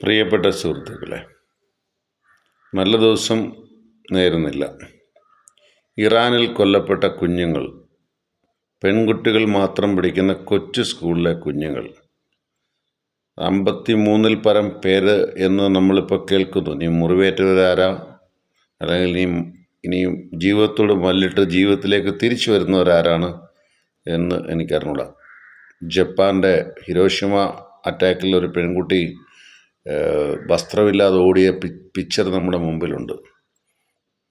പ്രിയപ്പെട്ട സുഹൃത്തുക്കളെ, നല്ല ദിവസം നേരുന്നില്ല. ഇറാനിൽ കൊല്ലപ്പെട്ട കുഞ്ഞുങ്ങൾ, പെൺകുട്ടികൾ മാത്രം പഠിക്കുന്ന കൊച്ചു സ്കൂളിലെ കുഞ്ഞുങ്ങൾ, 53-ൽ പരം പേര് എന്ന് നമ്മളിപ്പോൾ കേൾക്കുന്നു. ഇനി മുറിവേറ്റവരാരാ, അല്ലെങ്കിൽ ഇനിയും ജീവിതത്തോട് മല്ലിട്ട് ജീവിതത്തിലേക്ക് തിരിച്ചു വരുന്നവരാരാണ് എന്ന് എനിക്കറിഞ്ഞൂടാ. ജപ്പാൻ്റെ ഹിരോഷിമ അറ്റാക്കിൽ ഒരു പെൺകുട്ടി വസ്ത്രമില്ലാതെ ഓടിയ പിക്ചർ നമ്മുടെ മുമ്പിലുണ്ട്.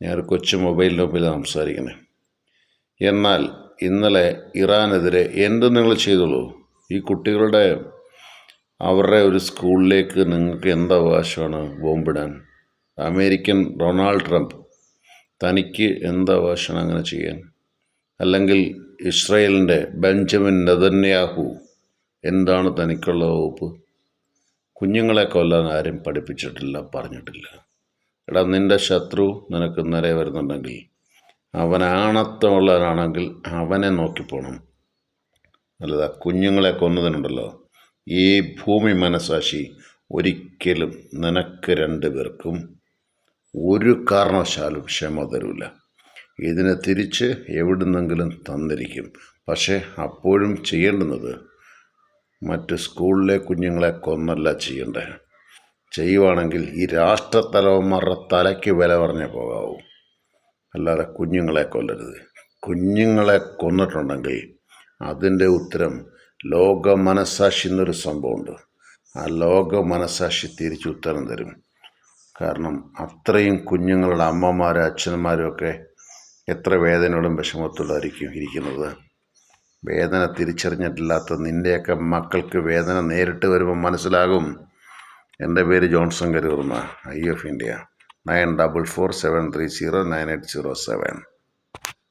ഞാനൊരു കൊച്ചു മൊബൈലിൻ്റെ മുമ്പിൽ സംസാരിക്കുന്നത്. എന്നാൽ ഇന്നലെ ഇറാനെതിരെ എന്ത് നിങ്ങൾ ചെയ്തോളൂ, ഈ കുട്ടികളുടെ അവരുടെ ഒരു സ്കൂളിലേക്ക് നിങ്ങൾക്ക് എന്ത് അവകാശമാണ് ബോംബിടാൻ? അമേരിക്കൻ ഡൊണാൾഡ് ട്രംപ്, തനിക്ക് എന്ത് അവകാശമാണ് അങ്ങനെ ചെയ്യാൻ? അല്ലെങ്കിൽ ഇസ്രായേലിൻ്റെ ബെഞ്ചമിൻ നെതന്യാഹു, എന്താണ് തനിക്കുള്ള വകുപ്പ്? കുഞ്ഞുങ്ങളെ കൊല്ലാൻ ആരും പഠിപ്പിച്ചിട്ടില്ല, പറഞ്ഞിട്ടില്ല. എടാ, നിൻ്റെ ശത്രു നിനക്ക് നേരെ വരുന്നുണ്ടെങ്കിൽ, അവൻ ആണത്തമുള്ളവനാണെങ്കിൽ അവനെ നോക്കിപ്പോണം. അല്ലാതെ കുഞ്ഞുങ്ങളെ കൊന്നതിനുണ്ടല്ലോ, ഈ ഭൂമി മനസാക്ഷി ഒരിക്കലും നിനക്ക് രണ്ടുപേർക്കും ഒരു കാരണവശാലും ക്ഷമ തരില്ല. ഇതിനെ തിരിച്ച് എവിടുന്നെങ്കിലും തന്നിരിക്കും. പക്ഷേ അപ്പോഴും ചെയ്യേണ്ടുന്നത് മറ്റ് സ്കൂളിലെ കുഞ്ഞുങ്ങളെ കൊന്നല്ല ചെയ്യണ്ടേ. ചെയ്യുവാണെങ്കിൽ ഈ രാഷ്ട്രത്തലവന്മാരുടെ തലയ്ക്ക് വില പറഞ്ഞേ പോകാവൂ, അല്ലാതെ കുഞ്ഞുങ്ങളെ കൊല്ലരുത്. കുഞ്ഞുങ്ങളെ കൊന്നിട്ടുണ്ടെങ്കിൽ അതിൻ്റെ ഉത്തരം ലോക മനസാക്ഷി എന്നൊരു സംഭവമുണ്ട്. ആ ലോക മനസാക്ഷി തിരിച്ച് ഉത്തരം തരും. കാരണം അത്രയും കുഞ്ഞുങ്ങളുടെ അമ്മമാരും അച്ഛന്മാരും ഒക്കെ എത്ര വേദനയോടും വിഷമത്തോടായിരിക്കും ഇരിക്കുന്നത്. വേദന തിരിച്ചറിഞ്ഞിട്ടില്ലാത്ത നിൻ്റെയൊക്കെ മക്കൾക്ക് വേദന നേരിട്ട് വരുമ്പോൾ മനസ്സിലാകും. എൻ്റെ പേര് ജോൺസൺ കരൂർന്ന, IF India, 9447309807.